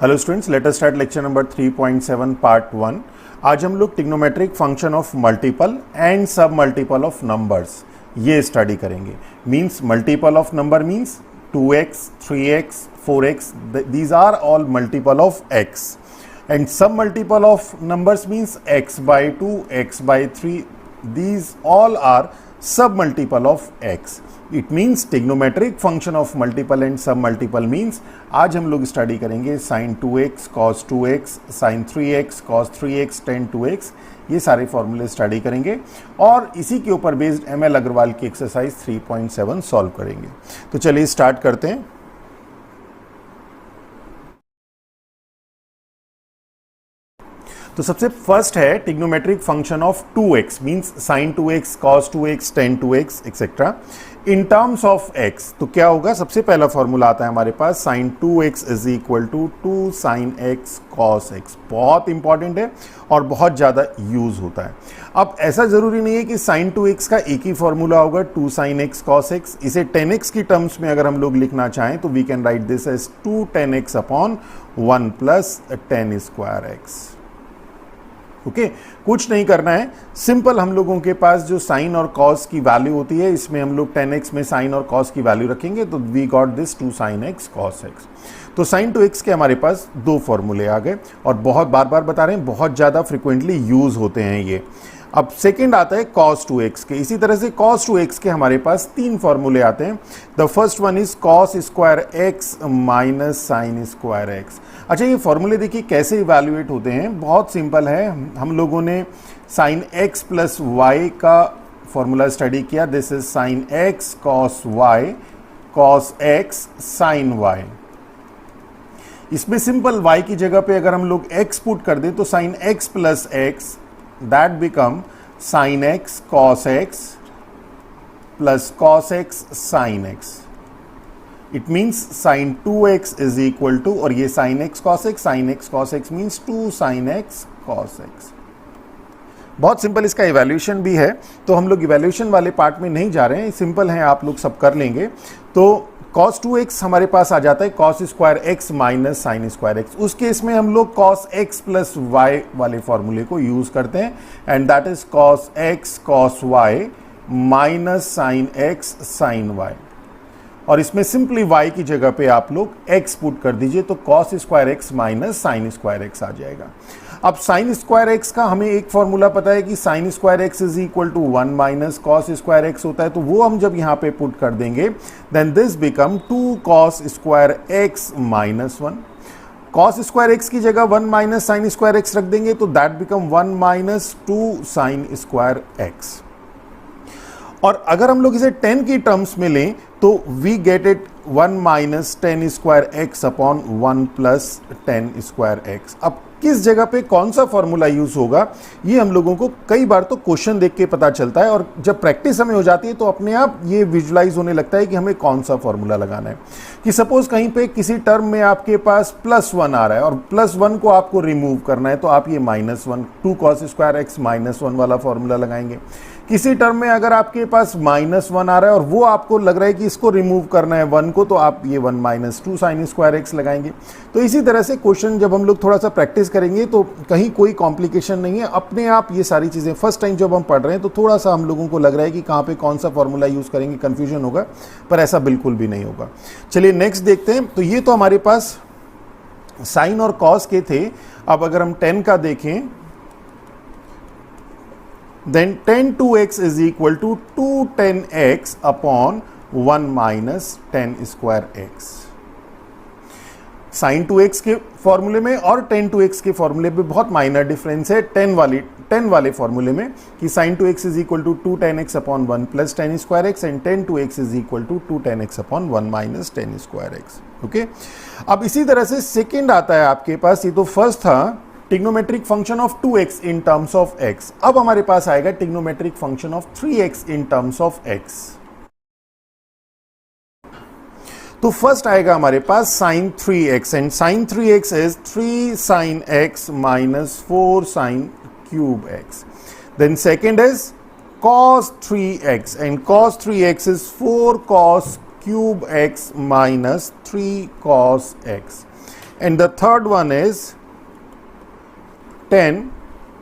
Hello students, let us start lecture number 3.7 part 1। आज हम लोग trigonometric function of multiple and submultiple of numbers ये स्टडी करेंगे। Means multiple of number means 2x, 3x, 4x, these are all multiple of x, and some multiple of numbers means x by 2, x by 3, these all are sub multiple of x. It means trigonometric function of multiple and sub multiple means आज हम लोग study करेंगे sin 2x cos 2x, sin 3x cos 3x, tan 2x, ये सारे फॉर्मूले study करेंगे और इसी के ऊपर बेस्ड ML अग्रवाल की एक्सरसाइज 3.7 सॉल्व करेंगे। तो चलिए स्टार्ट करते हैं। तो सबसे फर्स्ट है trigonometric function of 2x means sin 2x cos 2x tan 2x etcetera in terms of x। तो क्या होगा, सबसे पहला फॉर्मूला आता है हमारे पास sin 2x is equal to 2 sin x cos x। बहुत इंपॉर्टेंट है और बहुत ज़्यादा यूज होता है। अब ऐसा ज़रूरी नहीं है कि sin 2x का एक ही फॉर्मूला होगा 2 sin x cos x। इसे 10x की टर्म्स में अगर हम लोग लिखना चाहें तो we can write this as 2 tan x upon 1 plus tan square x। Okay, कुछ नहीं करना है, सिंपल हम लोगों के पास जो साइन और कॉस की वैल्यू होती है इसमें हम लोग 10x में साइन और कॉस की वैल्यू रखेंगे तो we got this 2 sin x cos x। तो sin 2x के हमारे पास दो फॉर्मूले आ गए और बहुत बार बार बता रहे हैं, बहुत ज़्यादा फ्रिक्वेंटली यूज होते हैं ये। अब सेकेंड आता है cos 2x के। इसी तरह से cos 2x के हमारे पास तीन फॉर्मूले आते हैं। The first one is cos square x minus sine square x। अच्छा, ये फॉर्मूले देखिए कैसे इवैल्यूएट होते हैं, बहुत सिंपल है। हम लोगों ने साइन x प्लस वाई का फॉर्मूला स्टडी किया। This is sine x cos y cos x sine y। इसमें सिंपल y की जगह पे अगर हम लोग x पुट कर दें तो sine x plus x that become sin x cos x plus cos x sin x. It means sin 2x is equal to, और ये sin x cos x means 2 sin x cos x। बहुत simple इसका evaluation भी है, तो हम लोग evaluation वाले पार्ट में नहीं जा रहे हैं, सिंपल है, आप लोग सब कर लेंगे। तो cos 2x हमारे पास आ जाता है cos square x minus sine square x। उस केस में हम लोग cos x प्लस y वाले फॉर्मूले को यूज करते हैं and that is cos x cos y minus sine x sine y। और इसमें सिंपली y की जगह पे आप लोग x पुट कर दीजिए तो cos square x minus sine square x आ जाएगा। अब साइन स्क्वायर x का हमें एक फॉर्मूला पता है कि sine square x is equal to 1 minus cos square x होता है, तो वो हम जब यहाँ पे पुट कर देंगे then this become 2 cos square x minus 1। Cos square x की जगह 1 माइनस साइन स्क्वायर x रख देंगे तो that become 1 minus 2 sine square x। और अगर हम लोग इसे 10 की टर्म्स में लें तो we get it 1 minus 10 square x upon 1 plus 10 square x। अब किस जगह पे कौन सा फॉर्मूला यूज होगा ये हम लोगों को कई बार तो क्वेश्चन देख के पता चलता है और जब प्रैक्टिस हमें हो जाती है तो अपने आप ये विजुलाइज होने लगता है कि हमें कौन सा फॉर्मूला लगाना है। कि सपोज कहीं पे किसी टर्म में आपके पास +1 आ रहा है और +1 को आपको रिमूव करना है तो आप ये -1 2 cos स्क्वायर x -1 वाला फॉर्मूला लगाएंगे। किसी टर्म में अगर आपके पास -1 आ रहा है और वो आपको लग रहा है कि इसको रिमूव करना है 1 को, तो आप ये 1 माइनस 2 साइन स्क्वायर x लगाएंगे। तो इसी तरह से क्वेश्चन जब हम लोग थोड़ा सा प्रैक्टिस करेंगे तो कहीं कोई कॉम्प्लिकेशन नहीं है, अपने आप ये सारी चीज़ें फर्स्ट टाइम जब हम पढ़ रहे हैं तो थोड़ा सा हम लोगों को लग रहा है कि कहाँ पे कौन सा फॉर्मूला यूज़ करेंगे, कन्फ्यूजन होगा, पर ऐसा बिल्कुल भी नहीं होगा। चलिए नेक्स्ट देखते हैं। तो ये तो हमारे पास साइन और कॉस के थे। अब अगर हम 10 का देखें then tan 2x is equal to 2 tan x upon 1 minus tan square x। sin 2x के फॉर्मूले में और tan 2x के फॉर्मूले में बहुत माइनर डिफरेंस है। 10 वाले फॉर्मूले में कि sin 2x is equal to 2 tan x upon 1 plus tan square x and tan 2x is equal to 2 tan x upon 1 minus tan square x। Okay, अब इसी तरह से सेकेंड आता है आपके पास, ये तो फर्स्ट था trigonometric function of 2x in terms of x। अब हमारे पास आएगा trigonometric function of 3x in terms of x। तो फर्स्ट आएगा हमारे पास sin 3x and sin 3x is 3 sin x minus 4 sin cube x। Then second is cos 3x and cos 3x is 4 cos cube x minus 3 cos x। and the third one is 10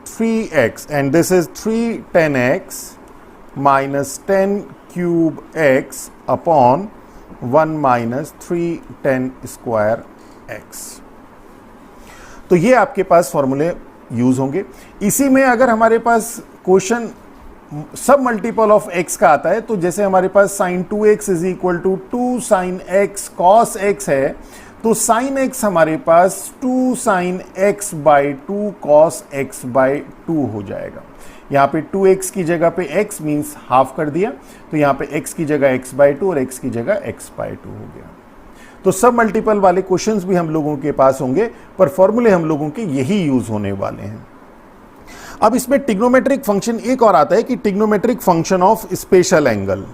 3x, and this is 3 10x minus 10 cube x upon 1 minus 3 10 square x. तो ये आपके पास फॉर्मूले use होंगे. इसी में अगर हमारे पास question submultiple of x का आता है, तो जैसे हमारे पास sin 2x is equal to 2 sin x cos x है, तो sin x हमारे पास 2 sin x by 2 cos x by 2 हो जाएगा. यहाँ पे 2x की जगह पे x मीन्स हाफ कर दिया, तो यहाँ पे x की जगह x बाई 2 और x की जगह x बाई 2 हो गया. तो सब मल्टीपल वाले क्वेश्चंस भी हम लोगों के पास होंगे, पर फॉर्मूले हम लोगों के यही यूज होने वाले हैं. अब इसमें ट्रिग्नोमेट्रिक फंक्शन एक और आता है कि trigonometric function of special angle.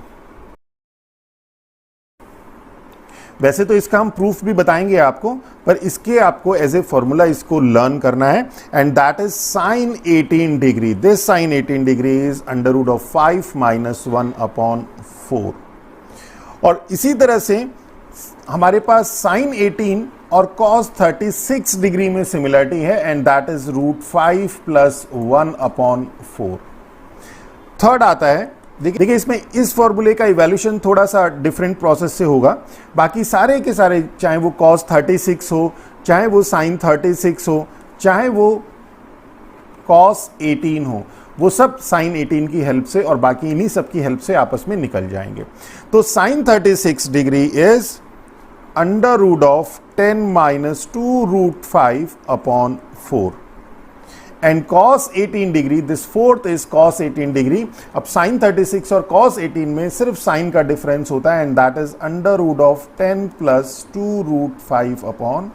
वैसे तो इसका हम प्रूफ भी बताएंगे आपको, पर इसके आपको एज ए फॉर्मूला इसको लर्न करना है, and that is sine 18 degree. This sine 18 degree is under root of 5 minus 1 upon 4. और इसी तरह से हमारे पास साइन 18 और cos 36 डिग्री में सिमिलरिटी है, and that is root 5 plus 1 upon 4. Third आता है, देखिए इसमें इस फॉर्मूले का इवैल्यूएशन थोड़ा सा डिफरेंट प्रोसेस से होगा. बाकी सारे के सारे, चाहे वो cos 36 हो, चाहे वो sin 36 हो, चाहे वो cos 18 हो, वो सब sin 18 की हेल्प से और बाकी इन्हीं सब की हेल्प से आपस में निकल जाएंगे. तो sin 36 degree is under root of 10 minus 2 root 5 upon 4. And cos 18 degree, this fourth is cos 18 degree. अब sin 36 और cos 18 में सिर्फ साइन का डिफरेंस होता है, and that is under root of 10 plus 2 root 5 upon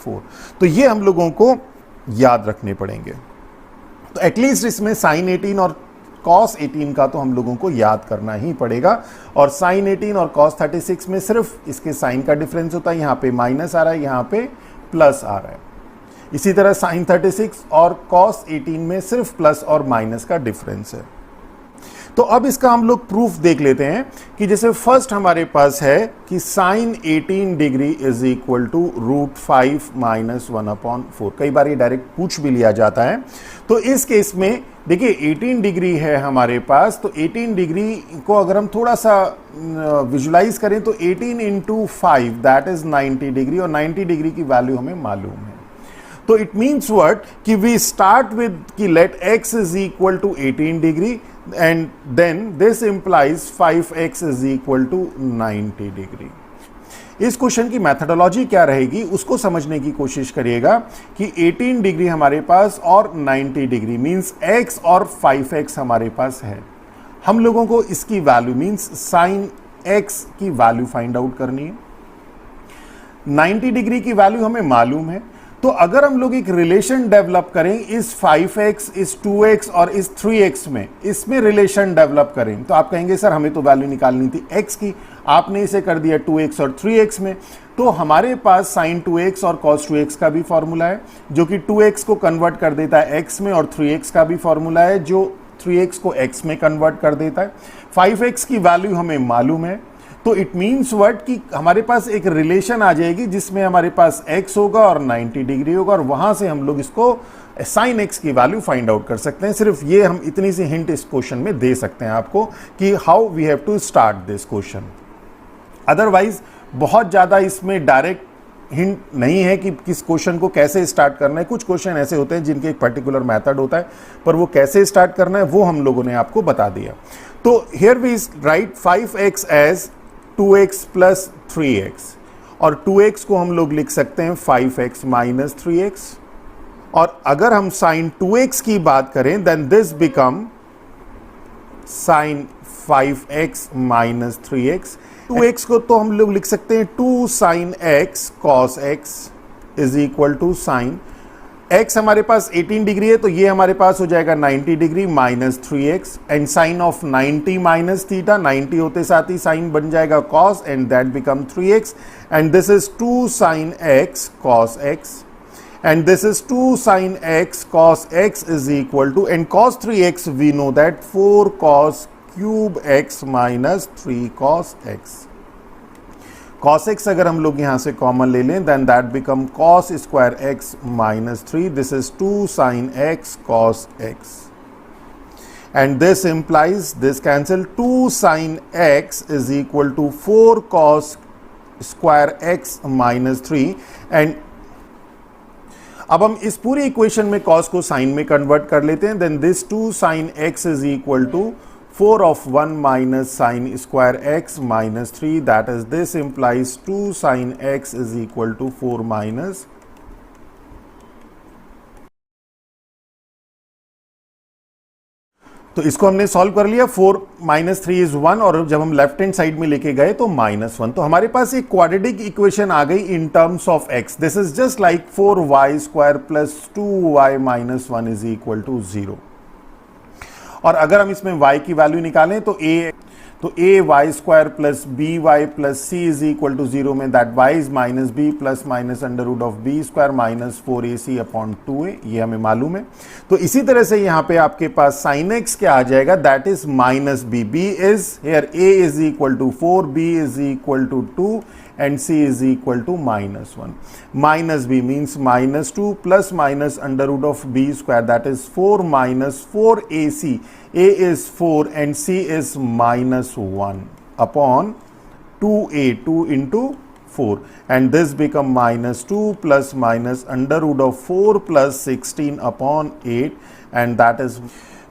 4. तो ये हम लोगों को याद रखने पड़ेंगे. तो एटलीस्ट इसमें sin 18 और cos 18 का तो हम लोगों को याद करना ही पड़ेगा. और sin 18 और cos 36 में सिर्फ इसके साइन का डिफरेंस होता है, यहाँ पे माइनस आ रहा है, यहाँ पे प्लस आ रहा है. इसी तरह sin 36 और cos 18 में सिर्फ प्लस और माइनस का डिफरेंस है. तो अब इसका हम लोग प्रूफ देख लेते हैं कि जैसे फर्स्ट हमारे पास है कि sin 18 degree is equal to root 5 minus 1 upon 4. कई बार ये डायरेक्ट पूछ भी लिया जाता है. तो इस केस में देखिए 18 डिग्री है हमारे पास, तो 18 डिग्री को अगर हम थोड़ा सा विजुलाइज करें तो 18 इंटू 5 दैट इज 90 डिग्री, और 90 डिग्री की वैल्यू हमें मालूम है. तो इट मीन्स व्हाट कि वी स्टार्ट विद कि let x is equal to 18 degree, and then this implies 5x is equal to 90 degree. इस क्वेश्चन की मैथडोलॉजी क्या रहेगी उसको समझने की कोशिश करिएगा कि 18 डिग्री हमारे पास और 90 डिग्री मींस x और 5x हमारे पास है. हम लोगों को इसकी वैल्यू मींस साइन x की वैल्यू फाइंड आउट करनी है. 90 डिग्री की वैल्यू हमें मालूम है, तो अगर हम लोग एक रिलेशन डेवलप करें इस 5x, इस 2x और इस 3x में, इसमें रिलेशन डेवलप करें, तो आप कहेंगे सर हमें तो वैल्यू निकालनी थी x की, आपने इसे कर दिया 2x और 3x में. तो हमारे पास sin 2x और cos 2x का भी फॉर्मूला है जो कि 2x को कन्वर्ट कर देता है x में, और 3x का भी फॉर्मूला है जो 3x को x में कन्वर्ट कर देता है. 5x की वैल्यू हमें मालूम है, तो इट मीन्स व्हाट कि हमारे पास एक रिलेशन आ जाएगी जिसमें हमारे पास x होगा और 90 डिग्री होगा, और वहां से हम लोग इसको sin x की वैल्यू फाइंड आउट कर सकते हैं. सिर्फ ये हम इतनी सी हिंट इस क्वेश्चन में दे सकते हैं आपको कि how we have to start this question. Otherwise बहुत ज्यादा इसमें डायरेक्ट हिंट नहीं है कि किस क्वेश्चन को कैसे स्टार्ट करना है. कुछ क्वेश्चन ऐसे होते हैं जिनके एक पर्टिकुलर मेथड होता है, पर वो कैसे स्टार्ट करना है वो हम लोगों ने आपको बता दिया. तो here we write 5x as 2x plus 3x, और 2x को हम लोग लिख सकते हैं 5x माइनस 3x. और अगर हम साइन 2x की बात करें then this become sine 5x minus 3x. 2x को तो हम लोग लिख सकते हैं 2 sine x cos x is equal to sine x हमारे पास 18 डिग्री है, तो ये हमारे पास हो जाएगा 90 degree minus 3x, and sine of 90 minus theta, 90 होते साथ ही साइन बन जाएगा cos, and that become 3x, and this is 2 sine x cos x, and this is 2 sine x cos x is equal to, and cos 3x we know that 4 cos cube x minus 3 cos x. cos x अगर हम लोग यहाँ से common ले लें, then that become cos square x minus 3. This is 2 sin x cos x. And this implies this cancel 2 sin x is equal to 4 cos square x minus 3. And अब हम इस पूरी इक्वेशन में cos को sin में convert कर लेते हैं. Then this 2 sin x is equal to 4 of 1 minus sin square x minus 3. That is, this implies 2 sin x is equal to 4 minus. तो इसको हमने सॉल्व कर लिया. 4 माइनस 3 इज 1 और जब हम लेफ्ट हैंड साइड में लेके गए तो -1. तो हमारे पास एक क्वाड्रेटिक इक्वेशन आ गई in terms of x. This is just like 4y square plus 2y minus 1 is equal to 0. और अगर हम इसमें y की वैल्यू निकालें तो a y square plus b y plus c is equal to 0 में that y is minus b plus minus under root of b square minus 4ac upon 2a. ये हमें मालूम है. तो इसी तरह से यहाँ पे आपके पास sin x क्या आ जाएगा, that is minus b. b is here a is equal to 4, b is equal to 2 and c is equal to -1. Minus b means -2 plus minus under root of b square, that is 4 minus 4ac. a is 4 and c is -1 upon 2a, 2 into 4, and this become -2 plus minus under root of 4 plus 16 upon 8, and that is,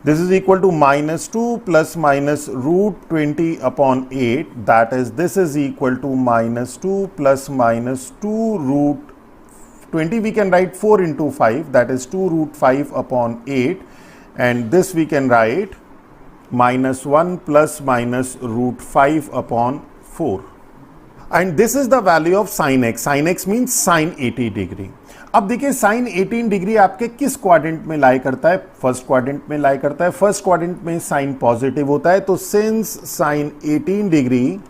this is equal to -2 plus minus root 20 upon 8. That is, this is equal to -2 plus minus 2 root 20. We can write 4 into 5. That is 2 root 5 upon 8. And this we can write -1 plus minus root 5 upon 4. And this is the value of sin x. Sin x means sin 80 degree. अब देखिए sign 18 degree आपके किस quadrant में लाई करता है, first quadrant में लाई करता है. फर्स्ट क्वाड्रेंट में साइन पॉजिटिव होता है. तो since sign 18 degree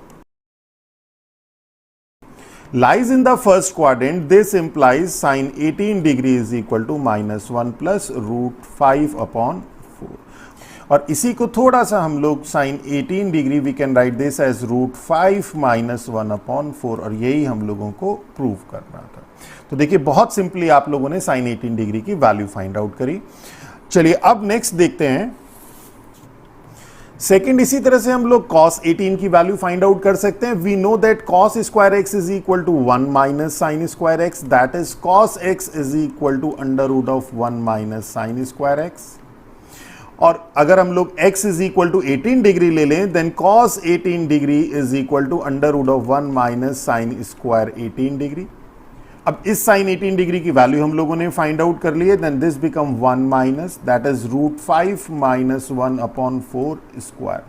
lies in the first quadrant, this implies sin 18 degree is equal to -1 plus root 5 upon 4. और इसी को थोड़ा सा हम लोग sin 18 degree we can write this as root 5 minus 1 upon 4. और यही हम लोगों को प्रूव करना था. तो देखिए बहुत सिंपली आप लोगों ने sin 18 डिग्री की वैल्यू फाइंड आउट करी. चलिए अब नेक्स्ट देखते हैं. सेकेंड, इसी तरह से हम लोग cos 18 की वैल्यू फाइंड आउट कर सकते हैं. We know that cos square x is equal to 1 minus sine square x. That is cos x is equal to under root of 1 minus sine square x. और अगर हम लोग x is equal to 18 degree ले लें, then cos 18 degree is equal to under root of 1 minus sine square 18 degree. अब इस sign 18 degree की value हम लोगों ने फाइंड आउट कर ली है. Then this become 1 minus that is root 5 minus 1 upon 4 square.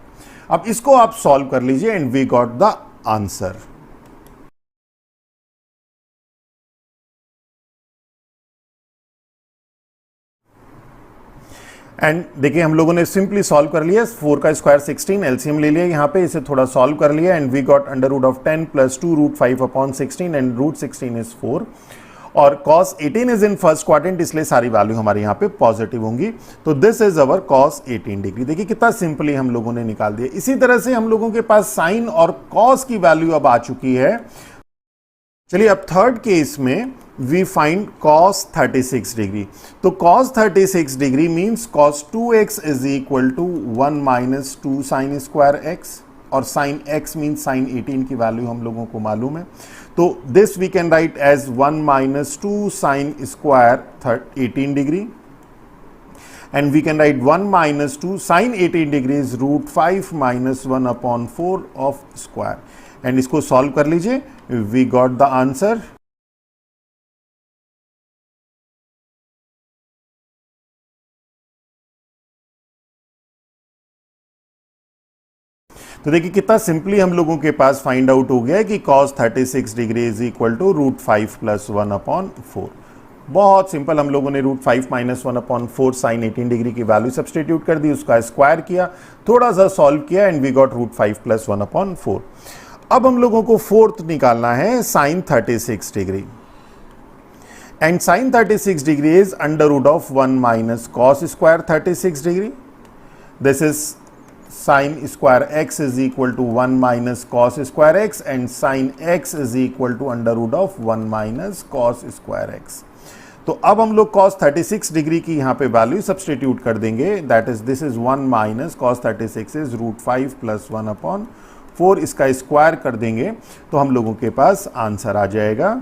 अब इसको आप सॉल्व कर लीजिए and we got the answer. And देखिए हम लोगों ने सिंपली सॉल्व कर लिया. 4 का स्क्वायर 16, एलसीएम ले लिया यहाँ पे, इसे थोड़ा सॉल्व कर लिया and we got under root of 10 plus 2 root 5 upon 16 and root 16 is 4. और cos 18 is in first quadrant, इसलिए सारी वैल्यू हमारे यहाँ पे पॉजिटिव होंगी. तो this is our cos 18 degree. देखिए कितना सिंपली हम लोगों ने निकाल दिया. इसी तरह से हम लोगों के पास साइन और cos की वैल्यू अब आ चुकी है. चलिए अब थर्ड केस में वी फाइंड cos 36 डिग्री. तो cos 36 degree means cos 2x is equal to 1 minus 2 sine square x. और साइन x मीन्स साइन 18 की वैल्यू हम लोगों को मालूम है. तो this we can write as 1 minus 2 sine square 18 degree. And we can right 1 minus 2 sine 18 degree is root 5 minus 1 upon 4 of square. And इसको solve कर लीजिए. We got the answer. तो देखिए कितना सिंपली हम लोगों के पास फाइंड आउट हो गया है कि cos 36 degree is equal to root 5 plus 1 upon 4. बहुत सिंपल. हम लोगों ने root 5 minus 1 upon 4 sine 18 degree की वैल्यू सब्सटीट्यूट कर दी, उसका स्क्वायर किया, थोड़ा सा सॉल्व किया and we got root 5 plus 1 upon 4. अब हम लोगों को फोर्थ निकालना है sine 36 degree. And sine 36 degree is under root of 1 minus cos square 36 degree. This is sine square x is equal to 1 minus cos square x and sine x is equal to under root of 1 minus cos square x. तो अब हम लोग cos 36 degree की यहाँ पे value substitute कर देंगे, that is this is 1 minus cos 36 is √5 plus 1/4, इसका स्क्वायर कर देंगे तो हम लोगों के पास आंसर आ जाएगा।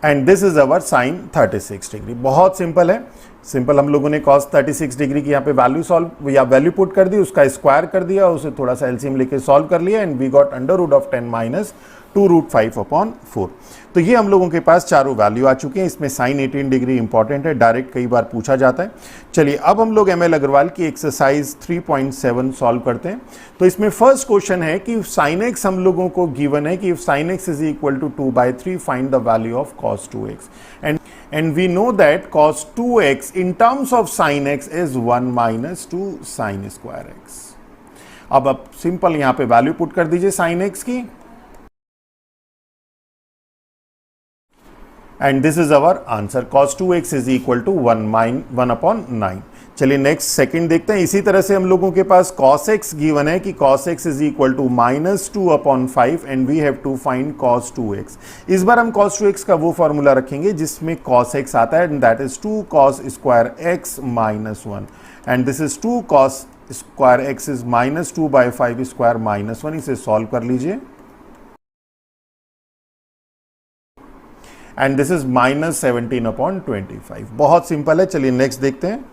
And this is our sine 36 degree. बहुत सिंपल है, सिंपल हम लोगों ने cos 36 डिग्री की यहाँ पे वैल्यू सॉल्व या वैल्यू पुट कर दी, उसका स्क्वायर कर दिया, उसे थोड़ा सा एलसीएम लेके सॉल्व कर लिया and we got under root of 10 minus 2√5/4। तो ये हम लोगों के पास चारों वैल्यू आ चुके हैं। इसमें साइन 18 डिग्री इंपॉर्टेंट है, डायरेक्ट कई बार पूछा जाता है। चलिए अब हम लोग ML अग्रवाल की एक्सरसाइज 3.7 सॉल्व करते हैं। तो इसमें फर्स्ट क्वेश्चन है कि साइन एक्स हम लोगों को गिवन है कि sine x is equal to 2/3 find the value of cos 2x and we know that cos 2x in terms of sin x is 1 minus 2 sin square x। अब simple यहां पे value put कर दीजिए sin x की and this is our answer, cos 2x is equal to 1/9। चलिए next second देखते हैं। इसी तरह से हम लोगों के पास cos x गिवन है कि cos x is equal to -2/5 and we have to find cos 2x। इस बार हम cos 2x का वो फॉर्मूला रखेंगे जिसमें cos x आता है and that is 2 cos square x minus 1 and this is 2 cos square x is -2/5 square minus 1। इसे solve कर लीजिए एंड दिस इज -17/25। बहुत सिंपल है। चलिए नेक्स्ट देखते हैं।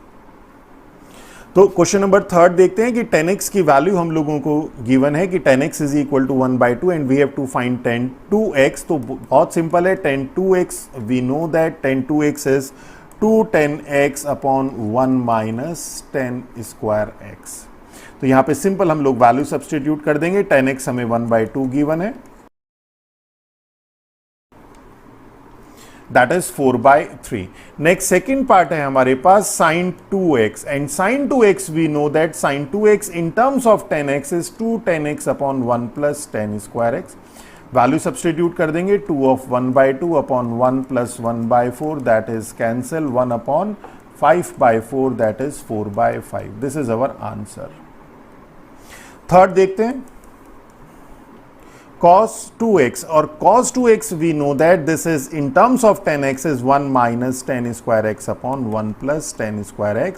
तो क्वेश्चन नंबर 3 देखते हैं कि 10x की वैल्यू हम लोगों को गिवन है कि 10x is equal to 1/2 and we have to find 10(2x)। तो बहुत सिंपल है, 10(2x) we know that 10(2x) is 210x upon 1 minus 10 square x। तो यहां पे सिंपल हम लोग वैल्यू सब्सटीट्यूट कर देंगे। 10x हमें 1/2 गिवन है, that is 4/3। Next second part है हमारे पास sin 2x and sin 2x we know that sin 2x in terms of 10x is 210x upon 1 plus 10 square x। Value substitute कर देंगे, 2 of 1/2 upon 1 plus 1/4 that is cancel, 1/5/4 that is 4/5। this is our answer। Third देखते हैं cos 2x और cos 2x we know that this is in terms of 10x is 1 minus 10 square x upon 1 plus 10 square x।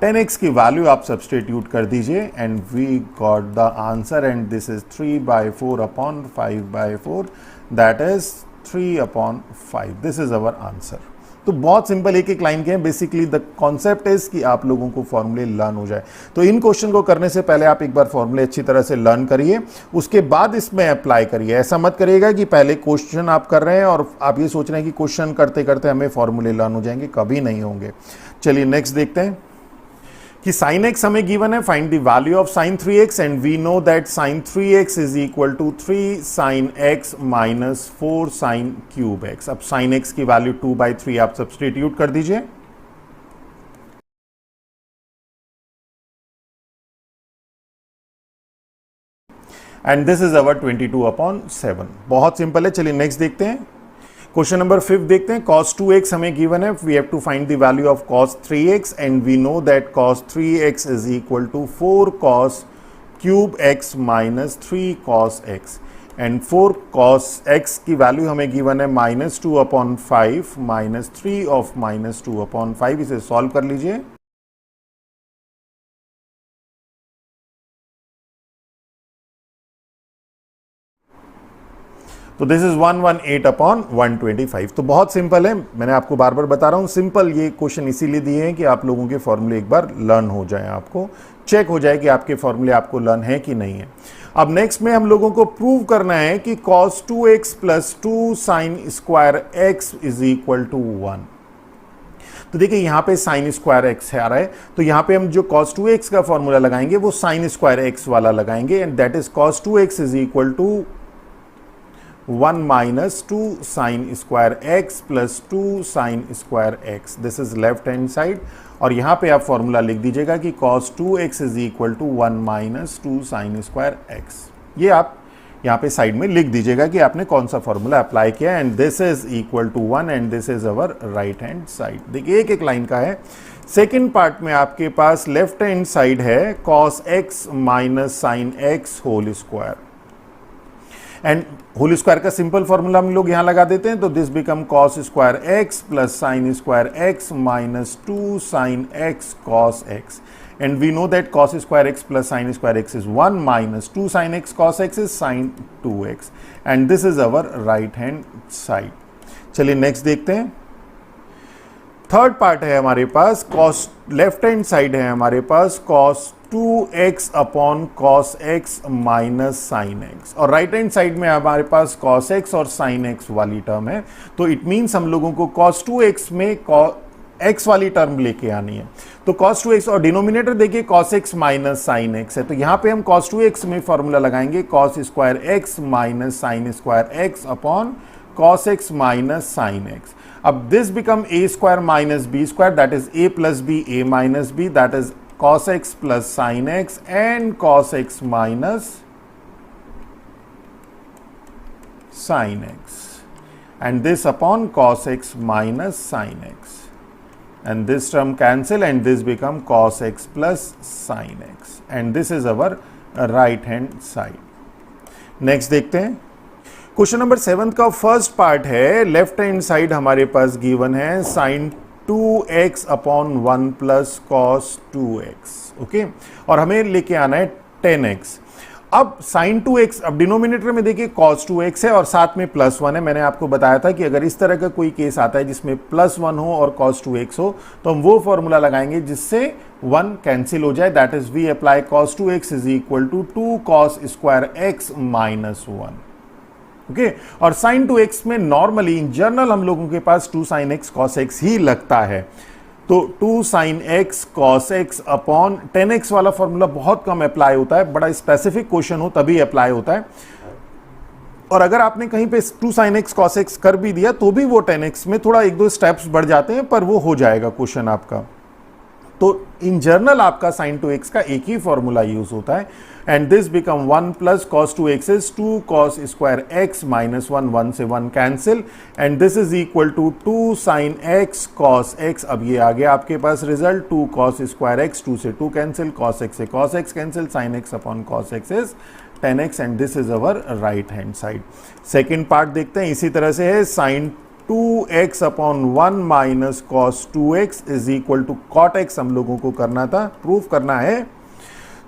10x की value आप substitute कर दीजिए and we got the answer and this is 3/4 upon 5/4 that is 3/5। This is our answer. तो बहुत simple एक एक line के हैं। बेसिकली द कॉन्सेप्ट इज कि आप लोगों को फॉर्मूले लर्न हो जाए। तो इन क्वेश्चन को करने से पहले आप एक बार फॉर्मूले अच्छी तरह से लर्न करिए, उसके बाद इसमें अप्लाई करिए। ऐसा मत करिएगा कि पहले क्वेश्चन आप कर रहे हैं और आप ये सोच रहे हैं कि क्वेश्चन करते करते हमें फॉर्मूले लर्न हो जाएंगे, कभी नहीं होंगे। चलिए नेक्स्ट देखते हैं कि sin x हमें गिवन है, find the value of sin 3x and we know that sin 3x is equal to 3 sin x minus 4 sin cube x। अब sin x की वैल्यू 2/3 आप सब्सटीट्यूट कर दीजिए एंड दिस इज अवर 22/7। बहुत simple है। चलिए नेक्स्ट देखते हैं। क्वेश्चन नंबर 5 देखते हैं। cos 2x हमें गिवन है, we have to find the value of cos 3x and we know that cos 3x is equal to 4 cos cube x minus 3 cos x and 4 cos x की value हमें given है -2/5 minus 3 of -2/5। इसे solve कर लीजिए तो this is 118/125। तो बहुत simple है, मैंने आपको बार बार बता रहा हूं, सिंपल ये क्वेश्चन इसीलिए दिए हैं कि आप लोगों के फॉर्मूले एक बार लर्न हो जाएं, आपको चेक हो जाए कि आपके फॉर्मूले आपको लर्न है कि नहीं है। अब नेक्स्ट में हम लोगों को प्रूव करना है कि cos 2x plus 2 sin square x is equal to 1। तो देखिए यहां पे sin स्क्वायर x है आ रहा है, तो यहां पे हम जो cos 2x का फॉर्मूला लगाएंगे वो sin स्क्वायर x वाला लगाएंगे and that is cos 2x is equal to 1 minus 2 sin square x plus 2 sin square x। This is left hand side और यहां पे आप फॉर्मूला लिख दीजिएगा कि cos 2x is equal to 1 minus 2 sin square x। ये आप यहाँ पे साइड में लिख दीजिएगा कि आपने कौन सा फॉर्मूला अप्लाई किया, and this is equal to 1 and this is our right hand side. देखिए एक एक लाइन का है। सेकेंड पार्ट में आपके पास लेफ्ट हैंड साइड है cos x minus sine x whole square, and whole square का सिंपल फॉर्मूला हम लोग यहां लगा देते हैं, तो this become cos square x plus sine square x minus 2 sine x cos x, and we know that cos square x plus sin square x is 1 minus 2 sin x cos x is sin 2x, and this is our right hand side। चलिए next देखते हैं। Third part है हमारे पास cos, left hand side है हमारे पास cos 2x upon cos x minus sine x, और राइट हैंड साइड में हमारे पास cos x और sin x वाली टर्म है। तो इट मीन्स हम लोगों को cos 2x में x वाली टर्म लेके आनी है। तो cos 2x और डिनोमिनेटर देखिए cos x minus sine x है, तो यहां पे हम cos 2x में फॉर्मूला लगाएंगे cos square x minus sine square x upon cos x minus sine x। अब this become a square minus b square, that is a plus b a minus b, that is cos x plus sine x and cos x minus sine x, and this upon cos x minus sin x, and this term cancel and this become cos x plus sin x, and this is our right hand side। Next देखते हैं। Question number 7 का first part है, left hand side हमारे पास given है sin 2x upon 1 plus cos 2x, okay, और हमें लेके आना है 10x। अब sin 2x, अब डिनोमिनेटर में देखिए cos 2x है और साथ में प्लस 1 है। मैंने आपको बताया था कि अगर इस तरह का कोई केस आता है जिसमें प्लस 1 हो और cos 2x हो, तो हम वो फॉर्मूला लगाएंगे जिससे 1 कैंसिल हो जाए, that is we apply cos 2x is equal to 2 cos square x minus 1, okay. और sin 2x में नॉर्मली इन जनरल हम लोगों के पास 2 sin x cos x ही लगता है, तो 2 sin x cos x upon 10x वाला फॉर्मूला बहुत कम अप्लाई होता है, बड़ा स्पेसिफिक क्वेश्चन हो तभी अप्लाई होता है। और अगर आपने कहीं पे 2 sin x cos x कर भी दिया तो भी वो 10x में थोड़ा 1-2 स्टेप्स बढ़ जाते हैं, पर वो हो जाएगा क्वेश्चन आपका। तो इन जनरल आपका sin 2x का एक ही फॉर्मूला यूज होता है, and this become 1 plus cos 2x is 2 cos square x minus 1, 1 से 1 cancel, and this is equal to 2 sin x cos x। अब ये आ गया आपके पास रिजल्ट 2 cos स्क्वायर x, 2 से 2 कैंसिल, cos x से cos x cancel, sin x upon cos x is 10x, and this is our right hand side. Second part देखते हैं, इसी तरह से है sin 2x upon 1 minus cos 2x is equal to cot x हम लोगों को करना था, प्रूफ करना है।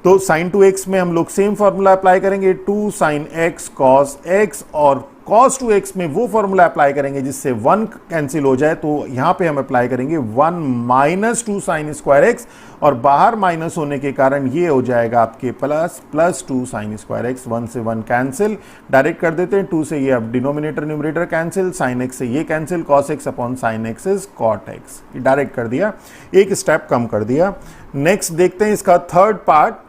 तो sin 2x में हम लोग सेम फॉर्मूला अप्लाई करेंगे 2 sin x cos x, और cos 2x में वो फॉर्मूला अप्लाई करेंगे जिससे 1 कैंसिल हो जाए, तो यहां पे हम अप्लाई करेंगे 1 माइनस 2 sin स्क्वायर x, और बाहर माइनस होने के कारण ये हो जाएगा आपके प्लस 2 sin स्क्वायर x, 1 से 1 कैंसिल, डायरेक्ट कर देते हैं 2 से ये अब denominator numerator cancel, sin x से ये cancel, cos x upon sin x is cot x, direct कर दिया, एक स्टेप कम कर दिया। नेक्स्ट देखते हैं इसका थर्ड पार्ट।